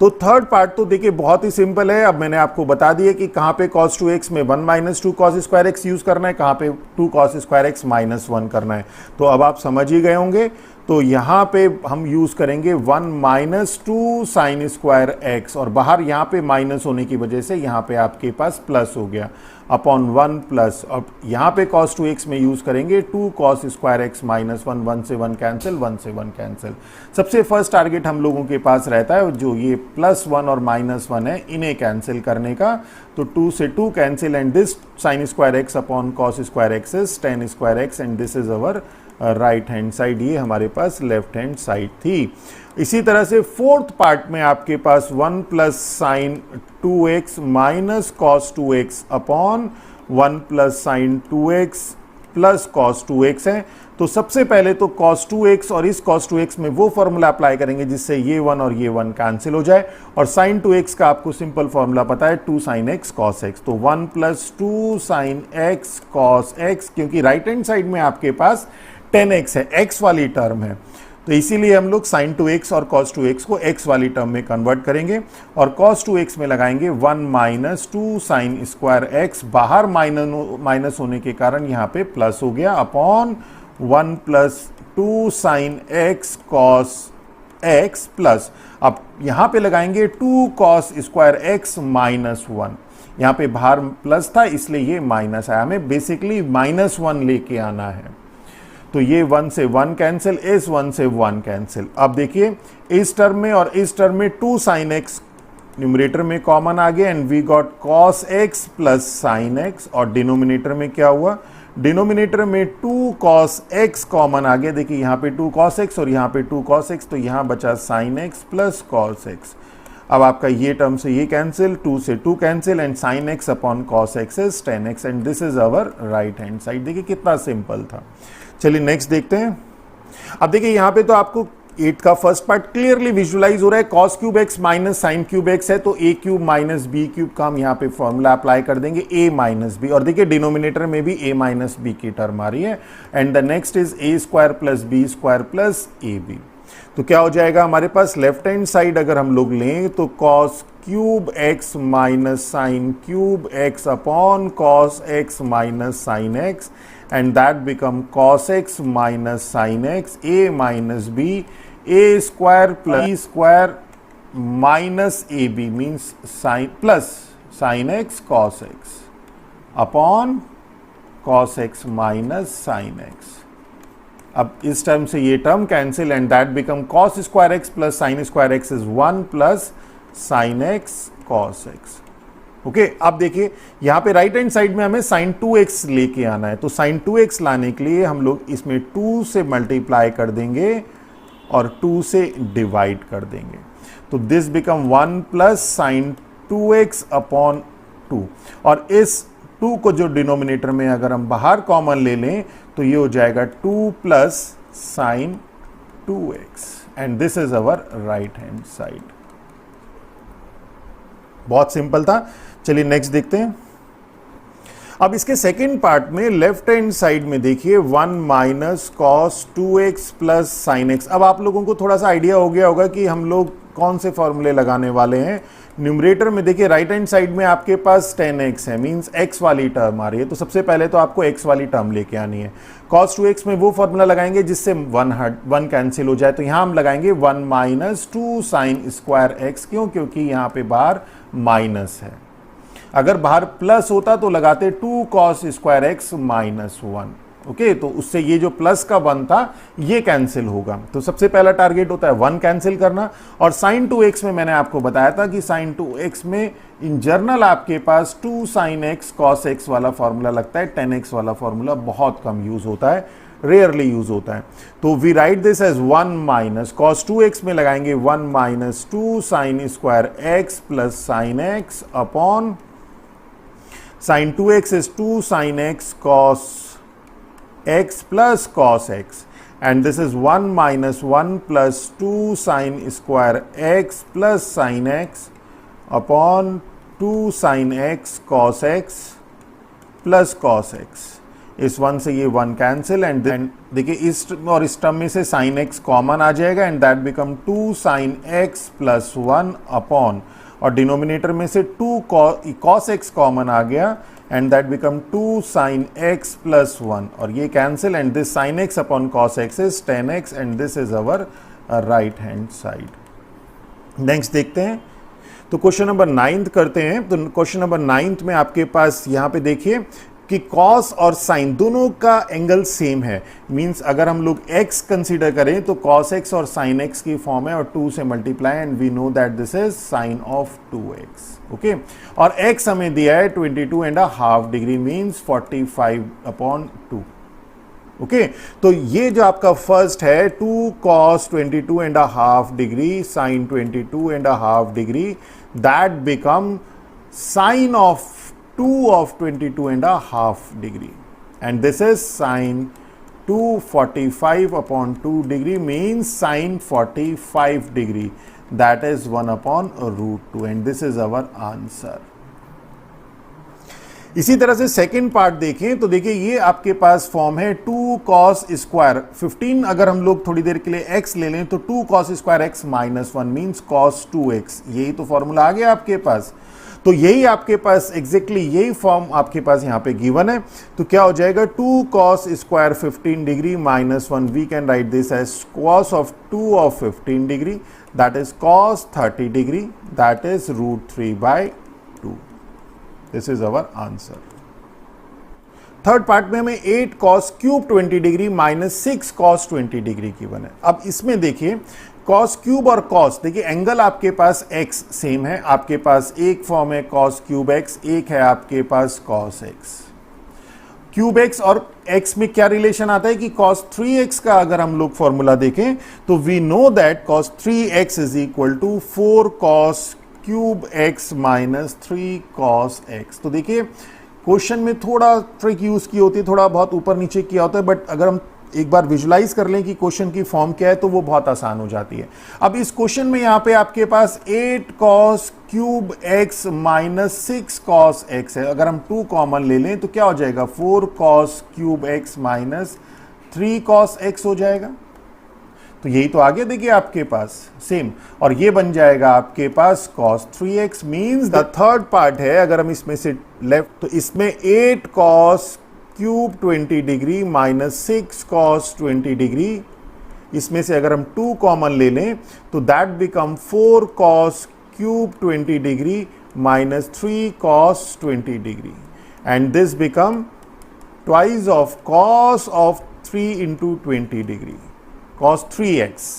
तो थर्ड पार्ट तो देखिए बहुत ही सिंपल है। अब मैंने आपको बता दिया कि कहाँ पे cos 2x में 1 minus 2 cos square x use करना है, कहाँ पे 2 cos स्क्वायर x माइनस 1 करना है, तो अब आप समझ ही गए होंगे। तो यहाँ पे हम यूज करेंगे 1 माइनस 2 साइन स्क्वायर x, और बाहर यहाँ पे माइनस होने की वजह से यहाँ पे आपके पास प्लस हो गया अपॉन 1 प्लस, और यहाँ पे cos 2x में यूज करेंगे 2 cos स्क्वायर x माइनस 1, 1 से 1 कैंसिल, 1 से 1 कैंसिल। सबसे फर्स्ट टारगेट हम लोगों के पास रहता है जो ये प्लस 1 और माइनस 1 है, इन्हें कैंसिल करने का। तो 2 से 2 cancel, and this sign square x upon cos square x is 10 square x, and this is our right hand side. ये हमारे पास लेफ्ट हैंड साइड थी। इसी तरह से फोर्थ पार्ट में आपके पास 1 plus sign 2x minus cos 2x upon 1 plus sign 2x plus cos 2x है। तो सबसे पहले तो cos 2x और इस cos 2x में वो फॉर्मूला अप्लाई करेंगे जिससे ये 1 और ये 1 कैंसिल हो जाए, और sin 2x का आपको सिंपल फॉर्मूला पता है 2 sin x cos x, तो 1 plus 2 sin x cos x, क्योंकि राइट हैंड साइड में आपके पास 10x है, x वाली टर्म है, तो इसीलिए हम लोग sin 2x और cos 2x को x वाली टर्म में कन्वर्ट करेंगे, और cos 2x में लगाएंगे 1 माइनस 2 साइन स्क्वायर x, बाहर माइनस होने के कारण यहाँ पे प्लस हो गया, upon 1 plus 2 sine x cos x plus, अब यहां पे लगाएंगे 2 कॉस स्क्वायर एक्स माइनस 1, यहां पे बाहर प्लस था इसलिए ये माइनस आया, हमें बेसिकली -1 लेके आना है। तो ये 1 से 1 कैंसिल, इस 1 से 1 कैंसिल। अब देखिए इस टर्म में और इस टर्म में 2 साइन एक्स न्यूमरेटर में कॉमन आ गया and we got cos x plus sine x, और डिनोमिनेटर में क्या हुआ, डिनोमिनेटर में 2 कॉस एक्स कॉमन आ गया। देखिए यहाँ पे 2 कॉस एक्स और यहाँ पे 2 कॉस एक्स, तो यहाँ बचा sign x plus cos x. अब आपका ये टर्म से ये कैंसिल, 2 से 2 cancel and sine x upon cos x is 10x and this is our right hand side. देखिए कितना सिंपल था। चलिए नेक्स्ट देखते हैं। अब देखिए यहाँ पे तो आपको 8 का फर्स्ट पार्ट क्लियरली विजुअलाइज हो रहा है, cos cube x minus sine cube x है तो a cube minus b cube का हम यहाँ पे फॉर्मूला अप्लाई कर देंगे, a माइनस बी, और देखिए डिनोमिनेटर में भी a माइनस बी की टर्म आ रही है and the next is a square plus b square plus a b. तो क्या हो जाएगा हमारे पास, लेफ्ट हैंड साइड अगर हम लोग लें तो cos cube x minus sine cube x upon cos x minus sine x and that become cos x minus sin x a minus b a square plus b square minus ab means sin plus sin x cos x upon cos x minus sin x। अब इस term से ये term cancel and that become cos square x plus sine square x is 1 plus sine x cos x। Okay अब देखिए यहां पे right hand side में हमें sin 2x लेके आना है, तो sin 2x लाने के लिए हम लोग इसमें 2 से मल्टीप्लाई कर देंगे और 2 से डिवाइड कर देंगे, तो this become 1 plus sin 2x upon 2, और इस 2 को जो डिनोमिनेटर में अगर हम बाहर कॉमन ले लें तो ये हो जाएगा 2 plus sin 2x and this is our right hand side. बहुत सिंपल था। चलिए नेक्स्ट देखते हैं। अब इसके सेकेंड पार्ट में लेफ्ट हैंड साइड में देखिए 1 minus cos 2x plus sine x. अब आप लोगों को थोड़ा सा आइडिया हो गया होगा कि हम लोग कौन से फॉर्मूले लगाने वाले हैं। न्यूमरेटर में देखिए राइट हैंड साइड में आपके पास 10x है, मींस x वाली टर्म आ रही है, तो सबसे पहले तो आपको x वाली टर्म लेके आनी है। cos 2x में वो फॉर्मूला लगाएंगे जिससे 1 कैंसिल हो जाए, तो यहां हम लगाएंगे 1 माइनस 2 साइन स्क्वायर एक्स। क्यों? क्योंकि यहां पे बाहर माइनस है, अगर बाहर प्लस होता तो लगाते 2 cos square x minus 1। Okay, तो उससे ये जो प्लस का 1 था ये कैंसिल होगा, तो सबसे पहला टारगेट होता है 1 कैंसिल करना। और साइन 2x में मैंने आपको बताया था कि साइन 2x में इन जनरल आपके पास 2 साइन एक्स कॉस एक्स वाला फॉर्मूला लगता है, 10x वाला फॉर्मूला बहुत कम यूज होता है, रेयरली यूज होता है। तो we write this as 1 minus cos 2x में लगाएंगे 1 minus 2 sine square x plus sine x upon sine 2x is 2 sine x cos x plus cos x and this is 1 minus 1 plus 2 sin square x plus sin x upon 2 sin x cos x plus cos x। इस 1 से ये 1 cancel and then देखिए इस और इस term में से sin x common आ जाएगा and that become 2 sin x plus 1 upon, और डिनोमिनेटर में से 2 cos x कॉमन आ गया and that become 2 sin x plus 1, और ये cancel and this sin x upon cos x is 10x and this is our right hand side। Next देखते हैं, तो क्वेश्चन नंबर 9 करते हैं। तो क्वेश्चन नंबर 9 में आपके पास यहाँ पे देखिए कि cos और sin दोनों का एंगल सेम है, मींस अगर हम लोग x कंसीडर करें तो cos x और sin x की फॉर्म है और 2 से multiply and we know that this is sin of 2x। Okay, और x हमें दिया है 22.5 डिग्री मींस 45 अपॉन 2। ओके, तो ये जो आपका फर्स्ट है 2 cos 22.5 degree sin 22.5 degree, that become sin of 2 of 22.5 degree and this is sin 245 upon 2 degree means sin 45 degree, that is 1 upon root 2 and this is our answer। इसी तरह से second part देखें तो देखिए ये आपके पास form है 2 cos square 15, अगर हम लोग थोड़ी देर के लिए x ले लें तो 2 cos square x minus 1 means cos 2x, यही तो फॉर्मूला आ गया आपके पास। तो यही आपके पास एग्जैक्टली यही फॉर्म आपके पास यहाँ पे गिवन है। तो क्या हो जाएगा 2 cos square 15 degree minus 1, we can write this as cos of 2 of 15 degree, that is cos 30 degree, that is √3/2। This is our answer. Third part में हमें 8 cos cube 20 degree minus 6 cos 20 degree given है। अब इसमें देखिए cos cube और cos, देखिए angle आपके पास x सेम है, आपके पास एक फॉर्म है cos क्यूब x, एक है आपके पास cos x। क्यूब x और x में क्या रिलेशन आता है कि cos 3x का अगर हम लोग फॉर्मूला देखें तो we know that cos 3x is equal to 4 cos cube x minus 3 cos x। तो देखिए क्वेश्चन में थोड़ा ट्रिक यूज की होती है, थोड़ा बहुत ऊपर नीचे किया होता है, बट अगर हम एक बार विजुलाइज कर लें कि क्वेश्चन की फॉर्म क्या है तो वो बहुत आसान हो जाती है। अब इस क्वेश्चन में यहां पे आपके पास 8 cos cube x minus 6 cos x है, अगर हम 2 कॉमन ले लें तो क्या हो जाएगा 4 cos cube x minus 3 cos x हो जाएगा। तो यही तो आगे देखिए आपके पास सेम, और ये बन जाएगा आपके पास cos 3x means the third part है, अगर हम इसमें से लेफ्ट तो इसमें 8 cos cube 20 degree minus 6 cos 20 degree, इसमें से अगर हम 2 कॉमन ले लें तो that become 4 cos cube 20 degree minus 3 cos 20 degree, and this become twice of cos of 3 into 20 degree, cos 3x,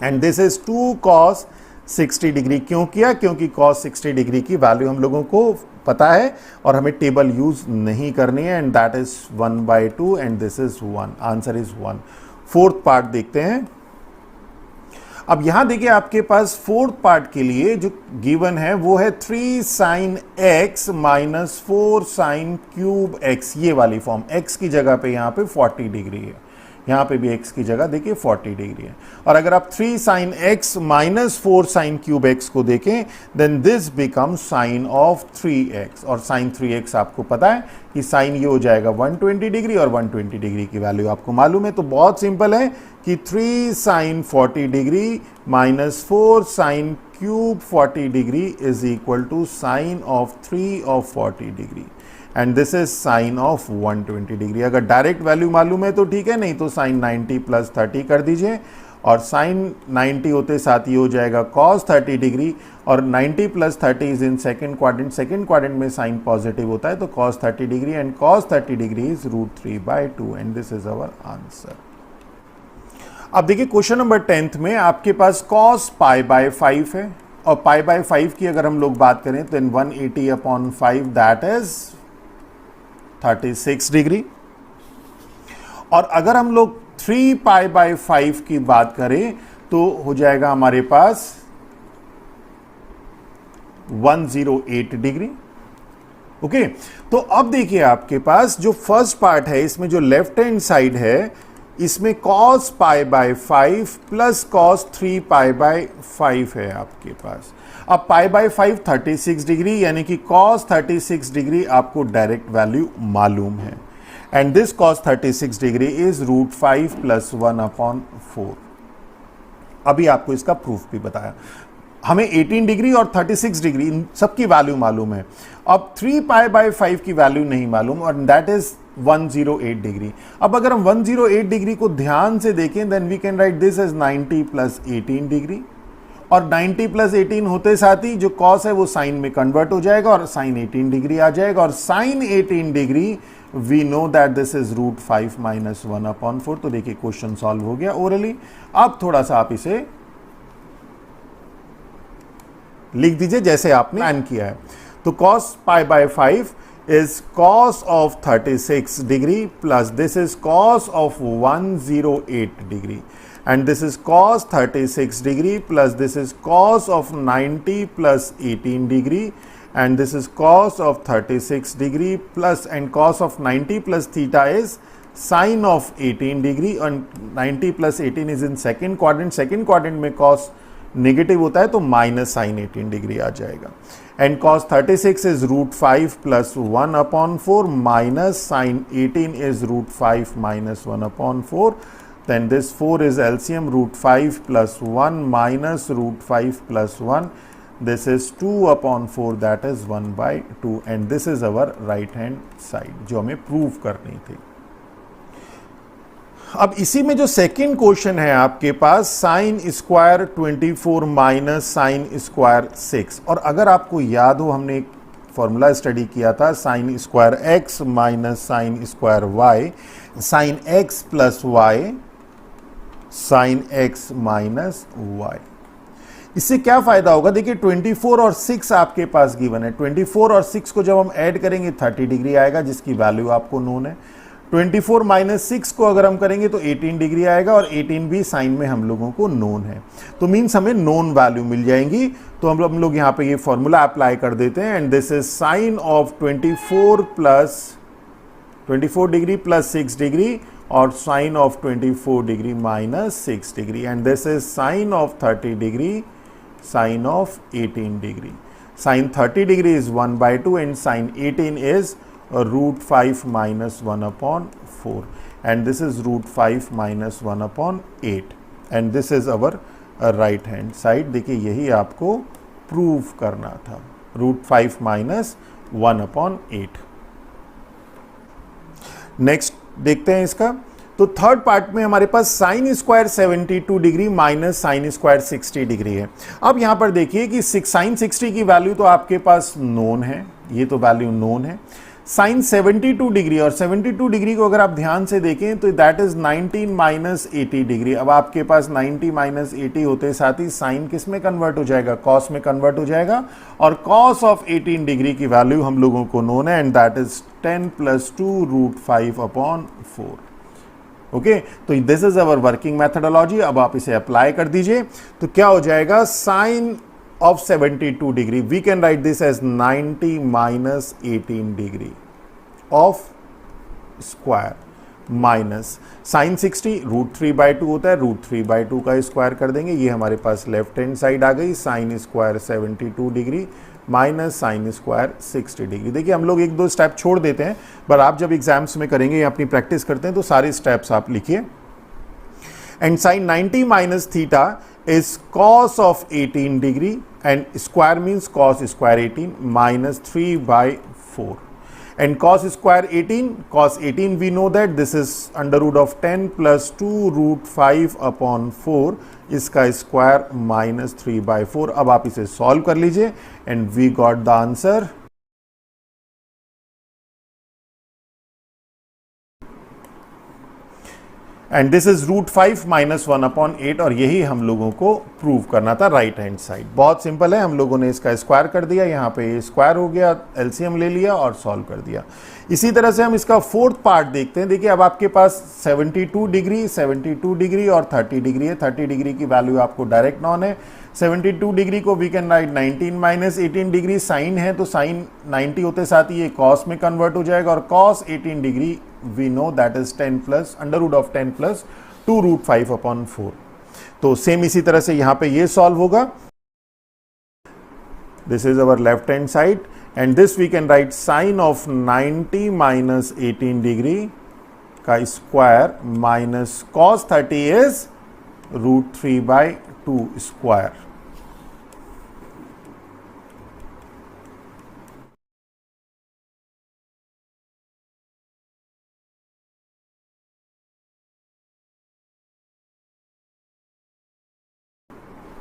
and this is 2 cos 60 degree. क्यों किया? क्योंकि cos 60 डिग्री की वैल्यू हम लोगों को पता है और हमें टेबल यूज नहीं करनी है, and that is 1/2 and this is 1, answer is 1। Fourth part देखते हैं। अब यहां देखिए आपके पास फोर्थ पार्ट के लिए जो गिवन है वो है 3 sin x minus 4 sin cube x, ये वाली फॉर्म। x की जगह पे यहां पे 40 डिग्री है, यहां पे भी x की जगह देखिए 40 डिग्री है। और अगर आप 3 sin x minus 4 sin cube x को देखें then this become sin of 3x, और sin 3x आपको पता है कि sin ये हो जाएगा 120 डिग्री और 120 डिग्री की वैल्यू आपको मालूम है। तो बहुत सिंपल है कि 3 sin 40 degree minus 4 sin cube 40 degree is equal to sin of 3 of 40 degree, and this is sine of 120 degree. अगर डायरेक्ट वैल्यू मालूम है तो ठीक है, नहीं तो साइन 90 प्लस 30 कर दीजिए, और साइन 90 होते साथ ही हो जाएगा cos 30 डिग्री, और 90 plus 30 is in second quadrant, second quadrant में साइन पॉजिटिव होता है तो cos 30 degree, and cos 30 degree is √3/2, and this is our answer. अब देखिए क्वेश्चन नंबर 10th में आपके पास cos π/5 है, और π/5 की अगर हम लोग बात करें तो 180/5 दैट इज 36 डिग्री, और अगर हम लोग 3 π/5 की बात करें तो हो जाएगा हमारे पास 108 डिग्री। ओके, तो अब देखिए आपके पास जो फर्स्ट पार्ट है इसमें जो लेफ्ट हैंड साइड है इसमें cos π/5 प्लस cos 3 π/5 है आपके पास। अब π/5 36 डिग्री, यानी कि cos 36 डिग्री आपको डायरेक्ट वैल्यू मालूम है, and this cos 36 degree is √5 + 1/4। अभी आपको इसका प्रूफ भी बताया। हमें 18 डिग्री और 36 डिग्री इन सबकी वैल्यू मालूम है। अब 3 π/5 की वैल्यू नहीं मालूम, और दैट इज 108 डिग्री। अब अगर हम 108 डिग्री को ध्यान से देखें then we can write this as 90 + 18 degree, और 90 + 18 होते साथ ही जो cos है वो साइन में कन्वर्ट हो जाएगा और साइन 18 डिग्री आ जाएगा, और sine 18 degree we know that this is √5 - 1/4। तो देखिए क्वेश्चन सॉल्व हो गया ओरली। अब थोड़ा सा आप इसे लिख दीजिए जैसे आपने प्लान किया है। तो cos π/5 is cos of 36 degree plus this is cos of 108 degree, and this is cos 36 degree plus this is cos of 90 plus 18 degree, and this is cos of 36 degree plus, and cos of 90 plus theta is sin of 18 degree, and 90 plus 18 is in second quadrant, second quadrant में cos negative होता है तो minus sine 18 degree आ जाएगा, and cos 36 is √5 + 1/4 minus sine 18 is √5 - 1/4, then this 4 is LCM √5 + 1 minus √5 + 1, this is 2/4, that is 1/2, and this is our right hand side जो हमें prove करनी थी। अब इसी में जो सेकंड क्वेश्चन है आपके पास sine square 24 minus sine square 6, और अगर आपको याद हो हमने एक फॉर्मूला स्टडी किया था sine square x minus sine square y, sine x plus y sine x minus y. इससे क्या फायदा होगा, देखिए 24 और 6 आपके पास गिवन है। 24 और 6 को जब हम ऐड करेंगे 30 डिग्री आएगा, जिसकी वैल्यू आपको नोन है। 24 माइनस 6 को अगर हम करेंगे तो 18 डिग्री आएगा, और 18 भी साइन में हम लोगों को नोन है, तो मीन्स हमें नोन वैल्यू मिल जाएंगी। तो हम लोग यहाँ पे ये फॉर्मूला अप्लाई कर देते हैं, and this is sine of 24 degree plus 6 degree, और sine of 24 degree minus 6 degree, and this is sine of 30 degree sine of 18 degree. Sine 30 degree is 1/2 and sine 18 is √5 minus 1/4, and this is √5 minus 1/8, and this is our right hand side। देखिए यही आपको prove करना था, √5 minus 1/8। Next देखते हैं इसका। तो third part में हमारे पास sine square 72 degree minus sine square 60 degree है। अब यहां पर देखिए कि साइन 60 की वैल्यू तो आपके पास नोन है, ये तो वैल्यू नोन है। साइन 72 डिग्री, और 72 डिग्री को अगर आप ध्यान से देखें तो दैट इज 19 माइनस 80 डिग्री। अब आपके पास 90 माइनस 80 होते साथ ही साइन किस में कन्वर्ट हो जाएगा, कॉस में कन्वर्ट हो जाएगा, और कॉस ऑफ 18 डिग्री की वैल्यू हम लोगों को नोन है, एंड दैट इज 10 + 2 √5/4। ओके, तो this is our working methodology. अब आप इसे अप्लाई कर दीजिए तो क्या हो जाएगा, sign of 72 degree we can write this as 90 minus 18 degree of square minus sine 60 √3/2 होता है, √3/2 का स्क्वायर कर देंगे, ये हमारे पास लेफ्ट हैंड साइड आ गई। Sign square 72 degree minus sine square 60 degree. देखिए हम लोग 1-2 स्टेप छोड़ देते हैं, पर आप जब एग्जाम्स में करेंगे या अपनी प्रैक्टिस करते हैं तो सारे स्टेप्स आप लिखिए। And sine 90 minus theta is cos of 18 degree, and square means cos square 18 minus 3/4, and cos square 18 we know that this is √10 + 2 √5/4, इसका स्क्वायर माइनस 3/4। अब आप इसे सॉल्व कर लीजिए and we got the answer and this is √5 minus 1/8, और यही हम लोगों को प्रूव करना था राइट हैंड साइड। बहुत सिंपल है, हम लोगों ने इसका स्क्वायर कर दिया, यहाँ पे स्क्वायर हो गया, एलसीएम ले लिया और सॉल्व कर दिया। इसी तरह से हम इसका फोर्थ पार्ट देखते हैं। देखिए अब आपके पास 72 डिग्री और 30 डिग्री है। 30 डिग्री की वैल्यू आपको डायरेक्ट नॉन है। 72 डिग्री को we can write 19 minus 18 degree, sine है तो साइन 90 होते साथ ही ये कॉस में कन्वर्ट हो जाएगा, और cos 18 degree we know that is 10 + √10 + 2 √5/4। तो सेम इसी तरह से यहां पे ये सॉल्व होगा। This is our left hand side, and this we can write sine of 90 minus 18 degree का square minus cos 30 is √3/2 square.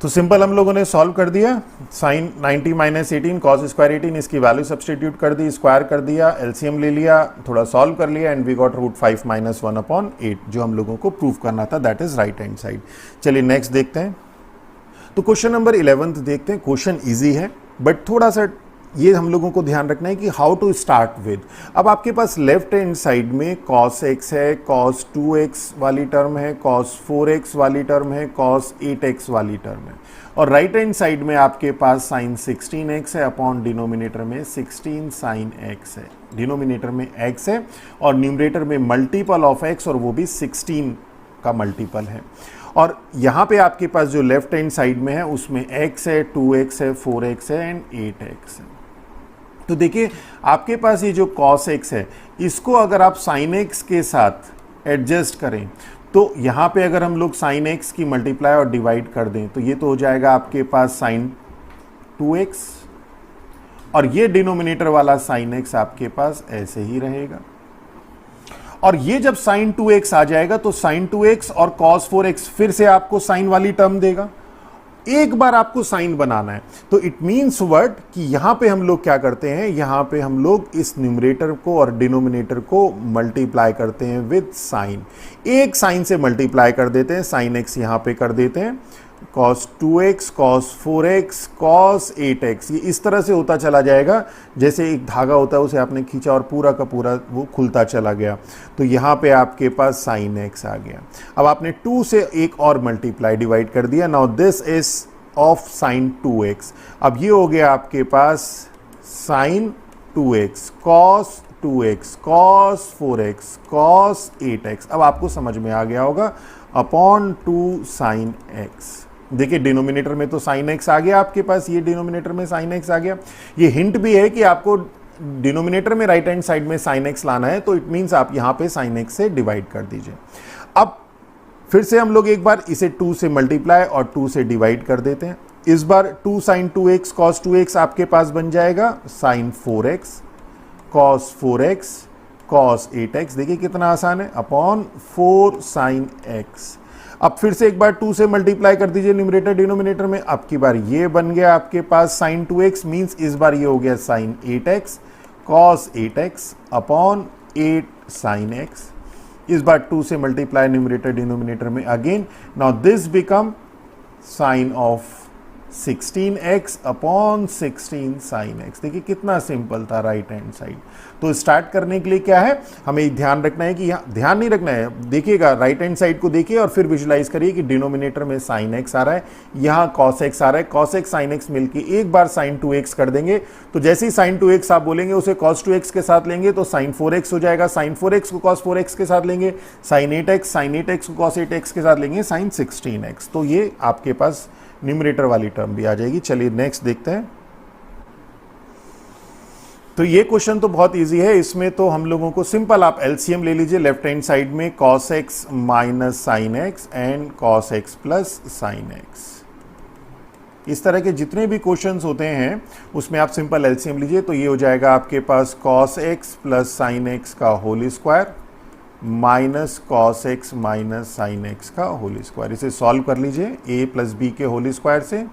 तो सिंपल हम लोगों ने सॉल्व कर दिया। साइन 90 माइनस 18 कॉस स्क्वायर 18, इसकी वैल्यू सब्सटीट्यूट कर दी, स्क्वायर कर दिया, एलसीएम ले लिया, थोड़ा सॉल्व कर लिया, एंड वी गॉट √5 minus 1/8 जो हम लोगों को प्रूव करना था, that is right hand side. चलिए नेक्स्ट देखते हैं। तो क्वेश्चन नंबर 11 देखते हैं। क्वेश्चन ईजी है बट थोड़ा सा ये हम लोगों को ध्यान रखना है कि हाउ टू स्टार्ट विद। अब आपके पास लेफ्ट हैंड साइड में cos x है, cos 2x वाली टर्म है, cos 4x वाली टर्म है, cos 8x वाली टर्म है, और राइट हैंड साइड में आपके पास sin 16x है अपॉन डिनोमिनेटर में 16 sin x है। डिनोमिनेटर में x है और न्यूमरेटर में मल्टीपल ऑफ x, और वो भी 16 का मल्टीपल है। और यहाँ पे आपके पास जो लेफ्ट हैंड साइड में है उसमें x है, 2x है, 4x है एंड 8x है। तो देखिए आपके पास ये जो cos x है, इसको अगर आप sin x के साथ एडजस्ट करें तो यहाँ पे अगर हम लोग sin x की मल्टीप्लाई और डिवाइड कर दें तो ये तो हो जाएगा आपके पास sin 2x, और ये डिनोमिनेटर वाला sin x आपके पास ऐसे ही रहेगा। और ये जब sin 2x आ जाएगा तो sin 2x और cos 4x फिर से आपको sin वाली टर्म देगा। एक बार आपको साइन बनाना है, तो इट मीन्स वर्ड कि यहां पे हम लोग क्या करते हैं, यहां पे हम लोग इस न्यूमरेटर को और डिनोमिनेटर को मल्टीप्लाई करते हैं विद साइन। एक साइन से मल्टीप्लाई कर देते हैं, साइन एक्स यहां पे कर देते हैं, cos 2x, cos 4x, cos 8x, ये इस तरह से होता चला जाएगा जैसे एक धागा होता है, उसे आपने खींचा और पूरा का पूरा वो खुलता चला गया। तो यहाँ पे आपके पास sin x आ गया। अब आपने 2 से एक और मल्टीप्लाई डिवाइड कर दिया। Now this is of sin 2x। अब ये हो गया आपके पास sin 2x, cos 2x, cos 4x, cos 8x। अब आपको समझ में आ गया होगा, अपॉन 2 sin x। देखिए डिनोमिनेटर में तो sin x आ गया आपके पास, ये डिनोमिनेटर में sin x आ गया। ये हिंट भी है कि आपको डिनोमिनेटर में राइट हैंड साइड में sin x लाना है, तो इट मींस आप यहां पे sin x से डिवाइड कर दीजिए। अब फिर से हम लोग एक बार इसे 2 से मल्टीप्लाई और 2 से डिवाइड कर देते हैं। इस बार 2 sin 2x cos 2x आपके पास बन जाएगा sin 4x cos 4x cos 8x। देखिए कितना आसान है, अपॉन 4 sin x। अब फिर से एक बार 2 से मल्टीप्लाई कर दीजिए न्यूमरेटर डिनोमिनेटर में। अब की बार ये बन गया आपके पास sin 2x, मींस इस बार ये हो गया sin 8x cos 8x upon 8 sin x। इस बार 2 से मल्टीप्लाई न्यूमरेटर डिनोमिनेटर में again. Now this become sign of 16x upon 16 sin x। देखिए कितना सिंपल था राइट हैंड साइड। तो स्टार्ट करने के लिए क्या है, हमें ध्यान रखना है कि यहाँ ध्यान नहीं रखना है, देखिएगा राइट हैंड साइड को देखिए और फिर विजुलाइज करिए कि डिनोमिनेटर में sin x आ रहा है, यहाँ cos x आ रहा है, cos x sin x मिलके एक बार sin 2x कर देंगे। तो जैसे ही sin 2x आप बोलेंगे उसे cos 2x के साथ लेंगे तो sin 4x हो जाएगा, sin 4x को cos 4x के साथ लेंगे, sin 8x को cos 8x के साथ लेंगे, sin 16x। तो ये आपके पास न्यूमरेटर वाली टर्म भी आ जाएगी। चलिए नेक्स्ट देखते हैं। तो ये क्वेश्चन तो बहुत इजी है, इसमें तो हम लोगों को सिंपल आप एलसीएम ले लीजिए लेफ्ट हैंड साइड में, cos x minus sine x and cos x plus sine x. इस तरह के जितने भी क्वेश्चंस होते हैं उसमें आप सिंपल एलसीएम लीजिए, तो ये हो जाएगा आपके पास cos x plus sine x का whole square minus cos x minus sine x का होल स्क्वायर। इसे सॉल्व कर लीजिए a प्लस बी के होल स्क्वायर से।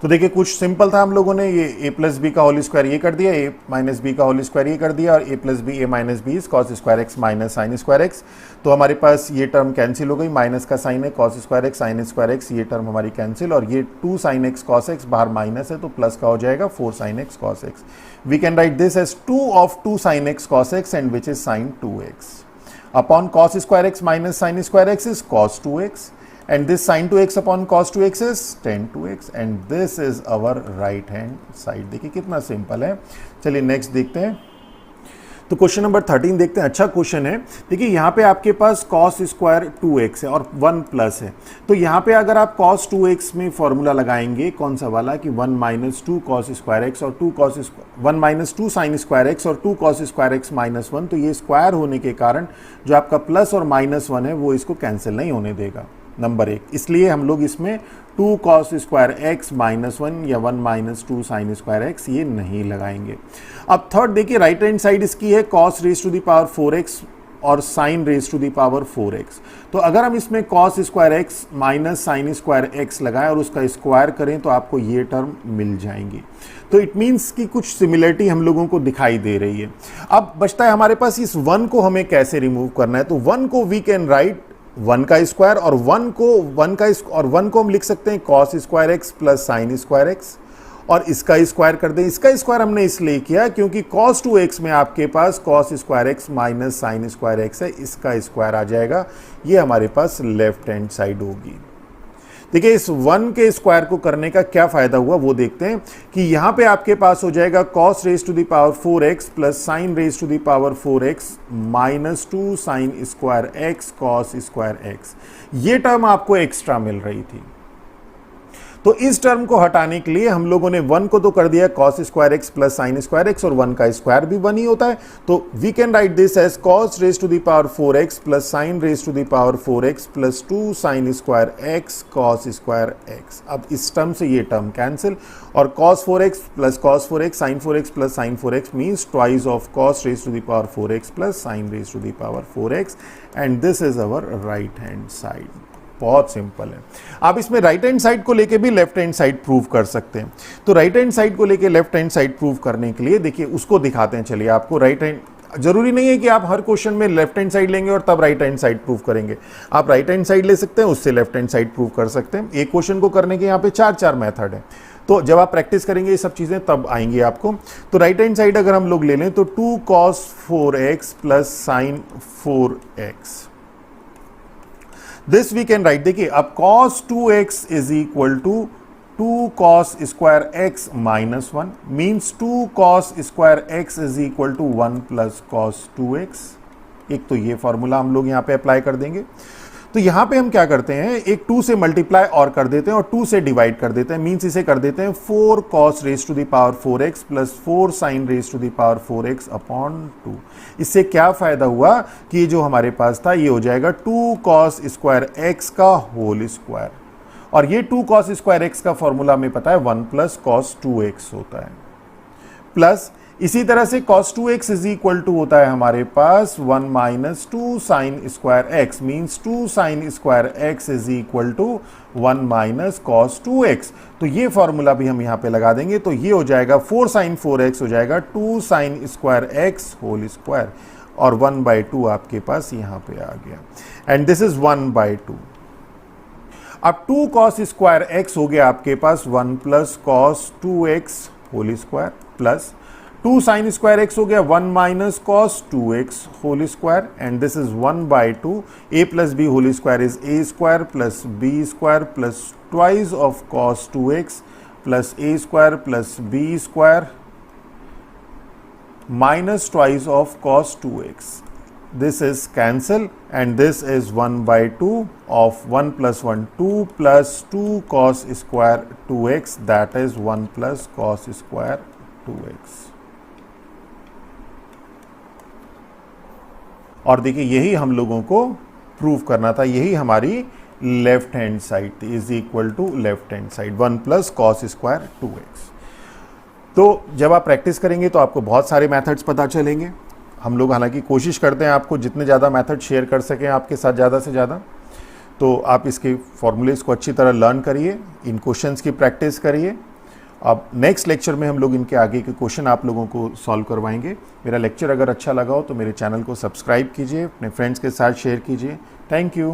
तो देखिए कुछ सिंपल था, हम लोगों ने ये a प्लस बी का होल स्क्वायर ये कर दिया, a माइनस बी का होल स्क्वायर ये कर दिया, और a plus b a minus b cos square x minus sine square x. तो हमारे पास ये टर्म कैंसिल हो गई, माइनस का साइन है cos square x sign square x, ये टर्म हमारी कैंसिल, और ये 2 sin x cos x बाहर माइनस है तो प्लस का हो जाएगा 4 sin x cos x। We can write this as 2 of 2 sin x cos x and which is sin 2x upon cos square x minus sine square x is cos 2x, and this sin 2x upon cos 2x is tan 2x, and this is our right hand side। देखिए कितना simple है। चलिए next देखते हैं। तो question number 13 देखते हैं। अच्छा क्वेश्चन है। देखिए यहाँ पे आपके पास cos स्क्वायर 2x है और 1 प्लस है, तो यहाँ पे अगर आप cos 2x में फॉर्मूला लगाएंगे कौन सा वाला कि 1 माइनस 2 cos स्क्वायर एक्स और 1 माइनस 2 साइन स्क्वायर एक्स और 2 cos स्क्वायर एक्स माइनस 1, तो ये स्क्वायर होने के कारण जो आपका प्लस और माइनस 1 है वो इसको कैंसिल नहीं होने देगा, नंबर 1। इसलिए हम लोग इसमें 2 cos स्क्वायर एक्स माइनस 1 या 1 माइनस 2 साइन स्क्वायर एक्स ये नहीं लगाएंगे। अब थर्ड देखिए राइट हैंड साइड इसकी है cos raise to the power 4x और sin raise to the power 4x। तो अगर हम इसमें cos square x minus sine square x लगाएं और उसका स्क्वायर करें तो आपको ये टर्म मिल जाएंगी। तो इट मीन्स कि कुछ सिमिलरिटी हम लोगों को दिखाई दे रही है। अब बचता है हमारे पास इस 1 को हमें कैसे रिमूव करना है। तो 1 को वी कैन राइट 1 का स्क्वायर, और 1 को हम लिख सकते हैं cos square x plus sine square x, और इसका स्क्वायर कर दें। इसका स्क्वायर हमने इसलिए किया क्योंकि cos 2x में आपके पास cos square x minus sine square x है, इसका स्क्वायर आ जाएगा, ये हमारे पास लेफ्ट हैंड साइड होगी। देखिए इस 1 के स्क्वायर को करने का क्या फायदा हुआ वो देखते हैं कि यहां पे आपके पास हो जाएगा cos raise to the power 4x plus sine raise to the power 4x minus 2 sine square x cos square x. ये टर्म आपको एक्स्ट्रा मिल रही थी। तो इस टर्म को हटाने के लिए हम लोगों ने 1 को तो कर दिया cos square x plus sine square x, और 1 का स्क्वायर भी 1 ही होता है, तो we can write this as cos raise to the power 4x plus sine raise to the power 4x plus 2 sine square x cos square x. अब इस term से ये टर्म कैंसिल, और cos 4x plus cos 4x sin 4x plus sin 4x means twice of cos raise to the power 4x plus sin raise to the power 4x, and this is our right hand side. बहुत simple है। आप इसमें right hand side को लेके भी left hand side prove कर सकते हैं। तो राइट हैंड साइड को लेके लेफ्ट हैंड साइड प्रूव करने के लिए देखिए उसको दिखाते हैं। चलिए, आपको राइट हैंड, जरूरी नहीं है कि आप हर क्वेश्चन में लेफ्ट हैंड साइड लेंगे और तब राइट हैंड साइड प्रूव करेंगे। आप राइट हैंड साइड ले सकते हैं, उससे लेफ्ट हैंड साइड प्रूव कर सकते हैं। एक क्वेश्चन को करने के यहाँ पे 4 मेथड है, तो जब आप प्रैक्टिस करेंगे ये सब चीजें तब आएंगी आपको। तो राइट हैंड साइड अगर हम लोग ले लें तो 2 cos 4x plus sine 4x, this we can write. देखिए अब cos 2x is equal to 2 cos square x minus 1 means 2 cos square x is equal to 1 plus cos 2x। एक तो ये फॉर्मूला हम लोग यहाँ पे अप्लाई कर देंगे। तो यहाँ पे हम क्या करते हैं, एक 2 से मल्टीप्लाई और कर देते हैं और 2 से डिवाइड कर देते हैं, मीन्स इसे कर देते हैं 4 cos raise to the power 4x plus 4 sine raise to the power 4x upon 2। इससे क्या फायदा हुआ कि जो हमारे पास था ये हो जाएगा 2 cos स्क्वायर x का होल स्क्वायर, और ये 2 cos स्क्वायर x का फॉर्मूला हमें पता है 1 प्लस cos 2x होता है, प्लस इसी तरह से cos 2x is equal to होता है हमारे पास 1 minus 2 sine square x means 2 sine square x is equal to 1 minus cos 2x। तो ये फॉर्मूला भी हम यहाँ पे लगा देंगे, तो ये हो जाएगा 4 साइन 4x हो जाएगा 2 sine square x whole square, और 1/2 आपके पास यहाँ पे आ गया, एंड दिस इज 1/2। अब 2 cos स्क्वायर x हो गया आपके पास 1 plus cos 2x whole square, plus 2 sine square x हो गया 1 minus cos 2x whole square, and this is 1/2। a plus b whole square is a square plus b square plus twice of cos 2x plus a square plus b square minus twice of cos 2x। This is cancel, and this is 1/2 of 1 plus 1 2 plus 2 cos square 2x, that is 1 plus cos square 2x। और देखिए यही हम लोगों को prove करना था, यही हमारी लेफ्ट हैंड साइड थी, is equal to left hand side 1 plus cos square 2x। तो जब आप प्रैक्टिस करेंगे तो आपको बहुत सारे मेथड्स पता चलेंगे। हम लोग हालांकि कोशिश करते हैं आपको जितने ज़्यादा मेथड शेयर कर सकें आपके साथ ज़्यादा से ज़्यादा, तो आप इसके फॉर्मूलेज को अच्छी तरह लर्न करिए, इन क्वेश्चंस की प्रैक्टिस करिए। अब नेक्स्ट लेक्चर में हम लोग इनके आगे के क्वेश्चन आप लोगों को सॉल्व करवाएंगे। मेरा लेक्चर अगर अच्छा लगा हो तो मेरे चैनल को सब्सक्राइब कीजिए, अपने फ्रेंड्स के साथ शेयर कीजिए। Thank you.